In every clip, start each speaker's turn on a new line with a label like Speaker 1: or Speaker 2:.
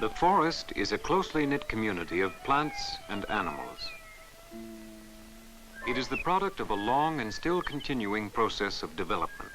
Speaker 1: The forest is a closely knit community of plants and animals. It is the product of a long and still continuing process of development.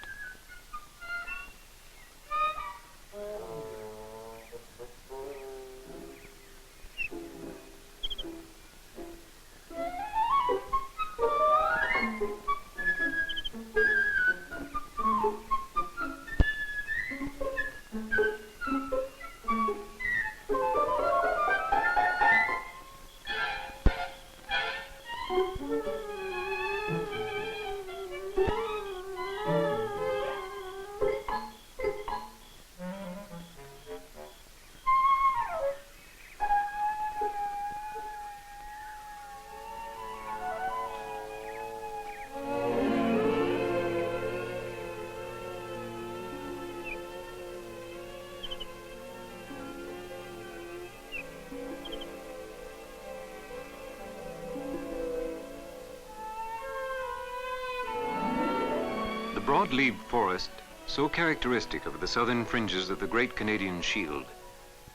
Speaker 1: The broad-leaved forest, so characteristic of the southern fringes of the Great Canadian Shield,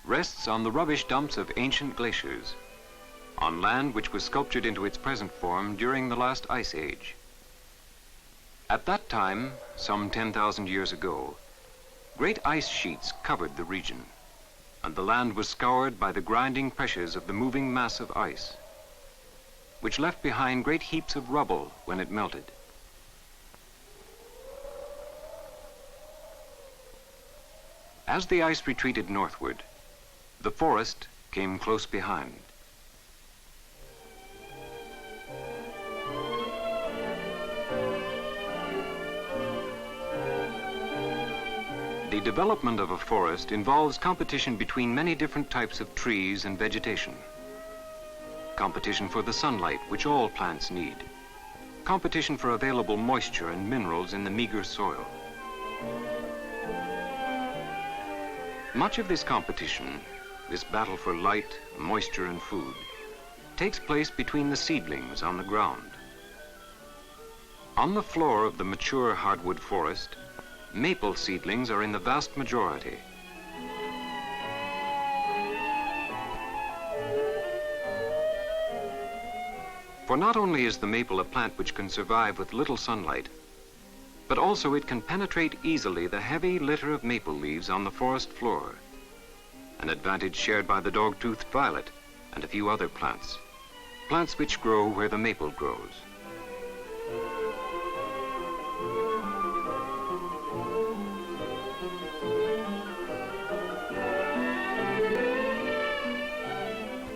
Speaker 1: rests on the rubbish dumps of ancient glaciers, on land which was sculptured into its present form during the last ice age. At that time, some 10,000 years ago, great ice sheets covered the region, and the land was scoured by the grinding pressures of the moving mass of ice, which left behind great heaps of rubble when it melted. As the ice retreated northward, the forest came close behind. The development of a forest involves competition between many different types of trees and vegetation. Competition for the sunlight, which all plants need. Competition for available moisture and minerals in the meager soil. Much of this competition, this battle for light, moisture, and food, takes place between the seedlings on the ground. On the floor of the mature hardwood forest, maple seedlings are in the vast majority. For not only is the maple a plant which can survive with little sunlight, but also it can penetrate easily the heavy litter of maple leaves on the forest floor, an advantage shared by the dog-toothed violet and a few other plants, plants which grow where the maple grows.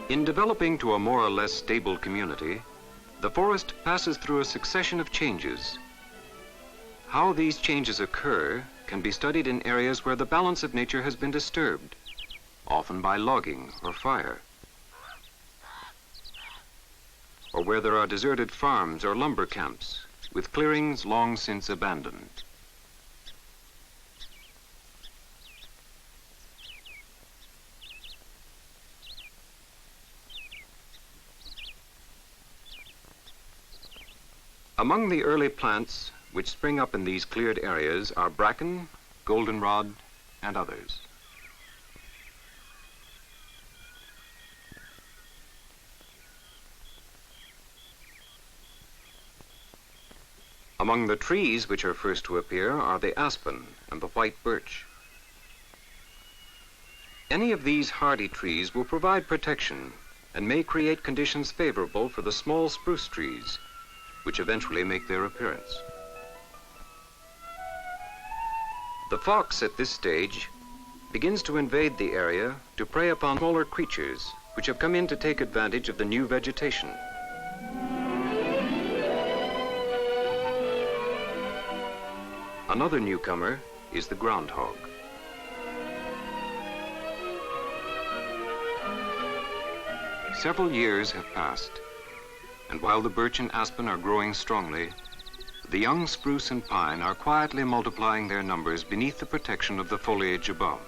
Speaker 1: In developing to a more or less stable community, the forest passes through a succession of changes. How these changes occur can be studied in areas where the balance of nature has been disturbed, often by logging or fire, or where there are deserted farms or lumber camps with clearings long since abandoned. Among the early plants which spring up in these cleared areas are bracken, goldenrod, and others. Among the trees which are first to appear are the aspen and the white birch. Any of these hardy trees will provide protection and may create conditions favorable for the small spruce trees, which eventually make their appearance. The fox at this stage begins to invade the area to prey upon smaller creatures which have come in to take advantage of the new vegetation. Another newcomer is the groundhog. Several years have passed, and while the birch and aspen are growing strongly, the young spruce and pine are quietly multiplying their numbers beneath the protection of the foliage above.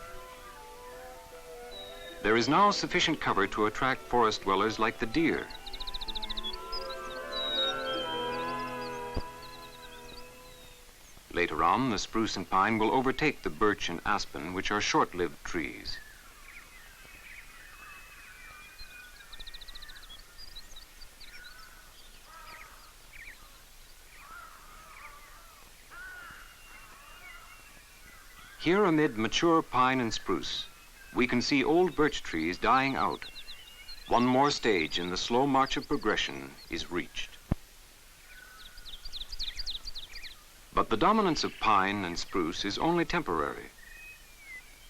Speaker 1: There is now sufficient cover to attract forest dwellers like the deer. Later on, the spruce and pine will overtake the birch and aspen, which are short-lived trees. Here amid mature pine and spruce, we can see old birch trees dying out. One more stage in the slow march of progression is reached. But the dominance of pine and spruce is only temporary.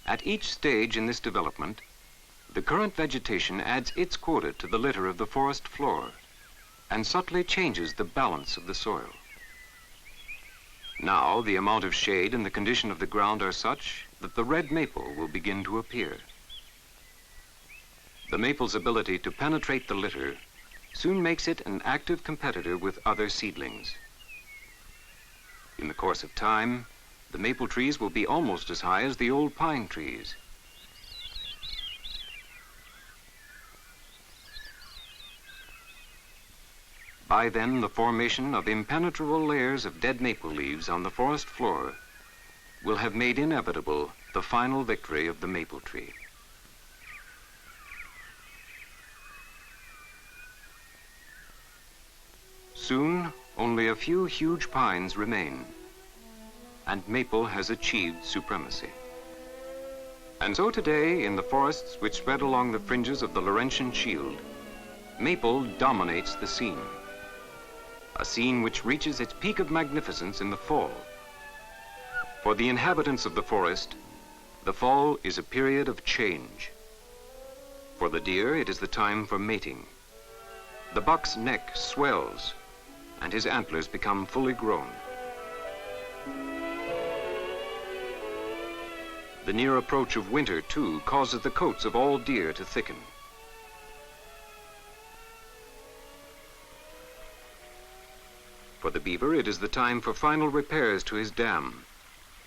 Speaker 1: At each stage in this development, the current vegetation adds its quota to the litter of the forest floor and subtly changes the balance of the soil. Now, the amount of shade and the condition of the ground are such that the red maple will begin to appear. The maple's ability to penetrate the litter soon makes it an active competitor with other seedlings. In the course of time, the maple trees will be almost as high as the old pine trees. By then, the formation of impenetrable layers of dead maple leaves on the forest floor will have made inevitable the final victory of the maple tree. Soon, only a few huge pines remain, and maple has achieved supremacy. And so today, in the forests which spread along the fringes of the Laurentian Shield, maple dominates the scene. A scene which reaches its peak of magnificence in the fall. For the inhabitants of the forest, the fall is a period of change. For the deer, it is the time for mating. The buck's neck swells, and his antlers become fully grown. The near approach of winter, too, causes the coats of all deer to thicken. For the beaver, it is the time for final repairs to his dam,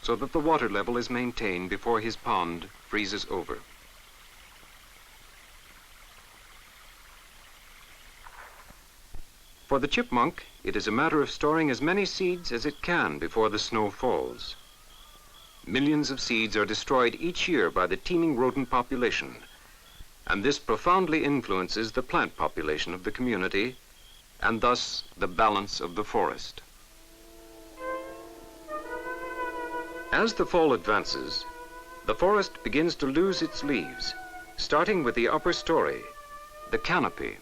Speaker 1: so that the water level is maintained before his pond freezes over. For the chipmunk, it is a matter of storing as many seeds as it can before the snow falls. Millions of seeds are destroyed each year by the teeming rodent population, and this profoundly influences the plant population of the community, and thus the balance of the forest. As the fall advances, the forest begins to lose its leaves, starting with the upper story, the canopy.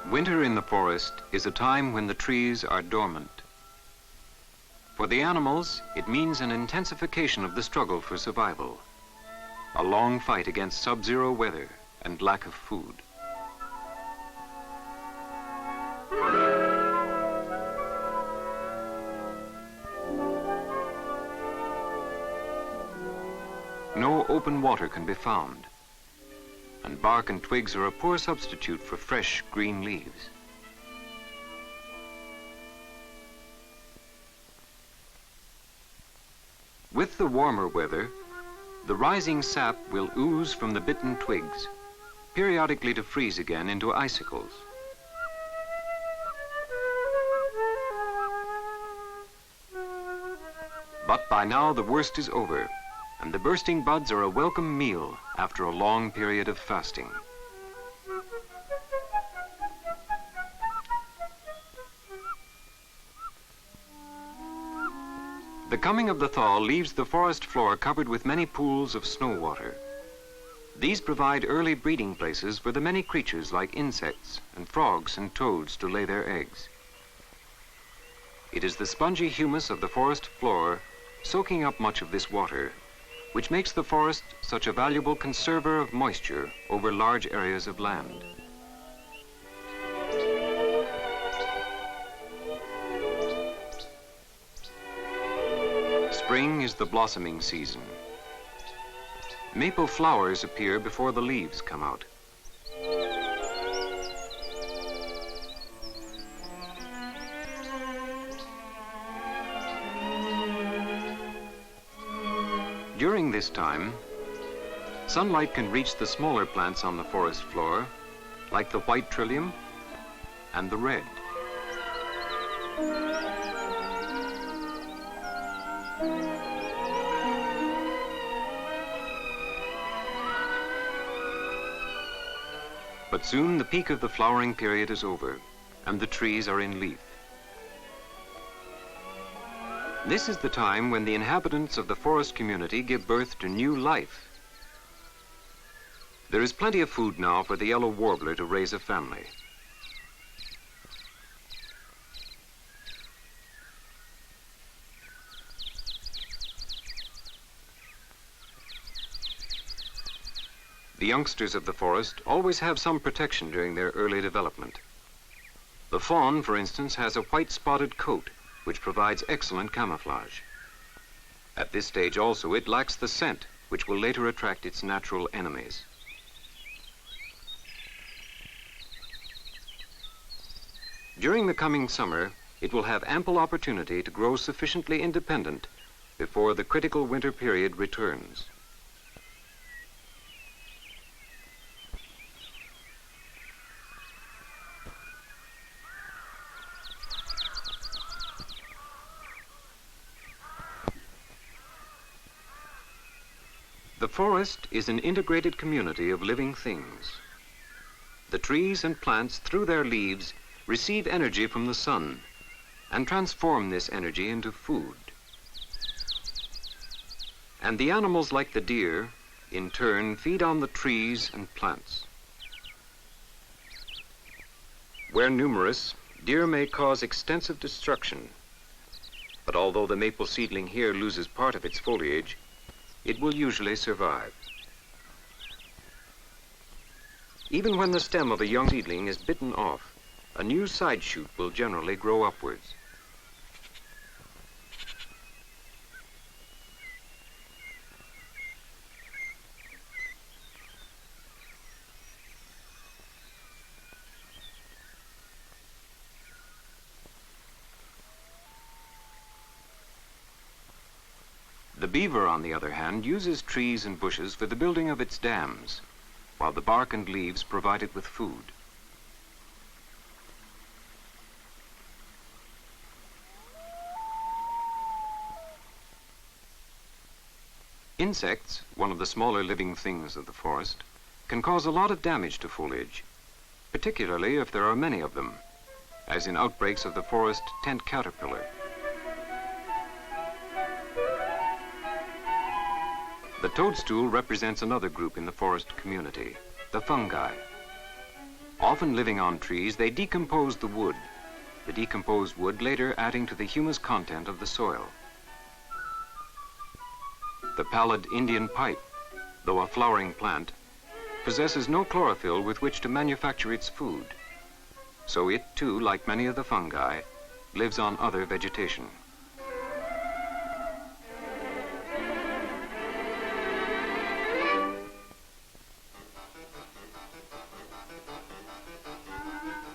Speaker 1: Winter in the forest is a time when the trees are dormant. For the animals, it means an intensification of the struggle for survival, a long fight against sub-zero weather and lack of food. No open water can be found, and bark and twigs are a poor substitute for fresh green leaves. With the warmer weather, the rising sap will ooze from the bitten twigs, periodically to freeze again into icicles. But by now the worst is over, and the bursting buds are a welcome meal after a long period of fasting. The coming of the thaw leaves the forest floor covered with many pools of snow water. These provide early breeding places for the many creatures like insects and frogs and toads to lay their eggs. It is the spongy humus of the forest floor soaking up much of this water, which makes the forest such a valuable conserver of moisture over large areas of land. Spring is the blossoming season. Maple flowers appear before the leaves come out. During this time, sunlight can reach the smaller plants on the forest floor, like the white trillium and the red. But soon the peak of the flowering period is over, and the trees are in leaf. This is the time when the inhabitants of the forest community give birth to new life. There is plenty of food now for the yellow warbler to raise a family. The youngsters of the forest always have some protection during their early development. The fawn, for instance, has a white spotted coat, which provides excellent camouflage. At this stage also, it lacks the scent, which will later attract its natural enemies. During the coming summer, it will have ample opportunity to grow sufficiently independent before the critical winter period returns. The forest is an integrated community of living things. The trees and plants, through their leaves, receive energy from the sun and transform this energy into food. And the animals, like the deer, in turn feed on the trees and plants. Where numerous, deer may cause extensive destruction, but although the maple seedling here loses part of its foliage, it will usually survive. Even when the stem of a young seedling is bitten off, a new side shoot will generally grow upwards. The beaver, on the other hand, uses trees and bushes for the building of its dams, while the bark and leaves provide it with food. Insects, one of the smaller living things of the forest, can cause a lot of damage to foliage, particularly if there are many of them, as in outbreaks of the forest tent caterpillar. The toadstool represents another group in the forest community, the fungi. Often living on trees, they decompose the wood, the decomposed wood later adding to the humus content of the soil. The pallid Indian pipe, though a flowering plant, possesses no chlorophyll with which to manufacture its food. So it, too, like many of the fungi, lives on other vegetation.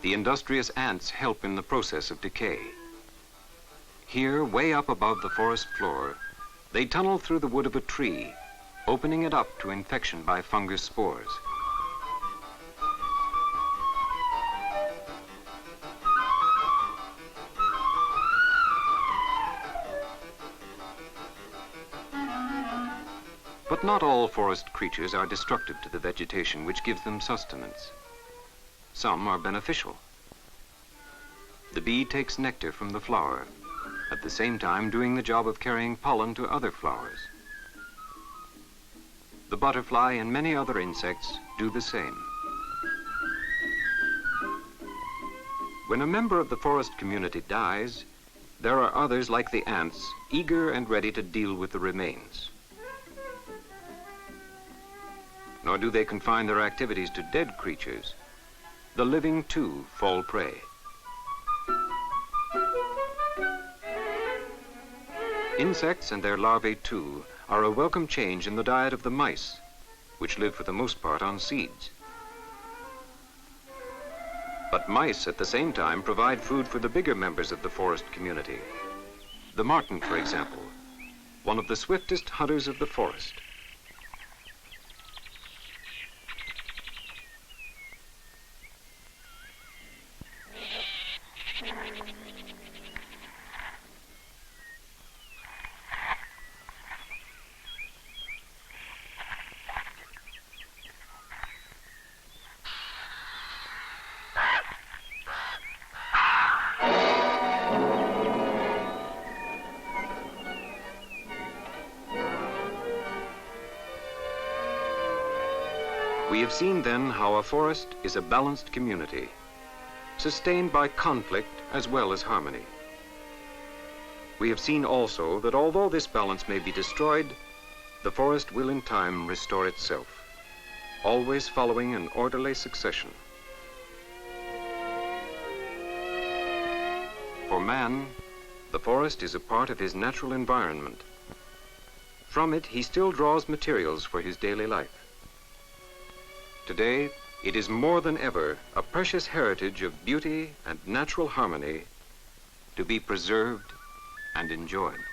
Speaker 1: The industrious ants help in the process of decay. Here, way up above the forest floor, they tunnel through the wood of a tree, opening it up to infection by fungus spores. But not all forest creatures are destructive to the vegetation which gives them sustenance. Some are beneficial. The bee takes nectar from the flower, at the same time doing the job of carrying pollen to other flowers. The butterfly and many other insects do the same. When a member of the forest community dies, there are others like the ants, eager and ready to deal with the remains. Nor do they confine their activities to dead creatures. The living, too, fall prey. Insects and their larvae, too, are a welcome change in the diet of the mice, which live for the most part on seeds. But mice, at the same time, provide food for the bigger members of the forest community. The marten, for example, one of the swiftest hunters of the forest. We have seen then how a forest is a balanced community, sustained by conflict as well as harmony. We have seen also that although this balance may be destroyed, the forest will in time restore itself, always following an orderly succession. For man, the forest is a part of his natural environment. From it, he still draws materials for his daily life. Today, it is more than ever a precious heritage of beauty and natural harmony to be preserved and enjoyed.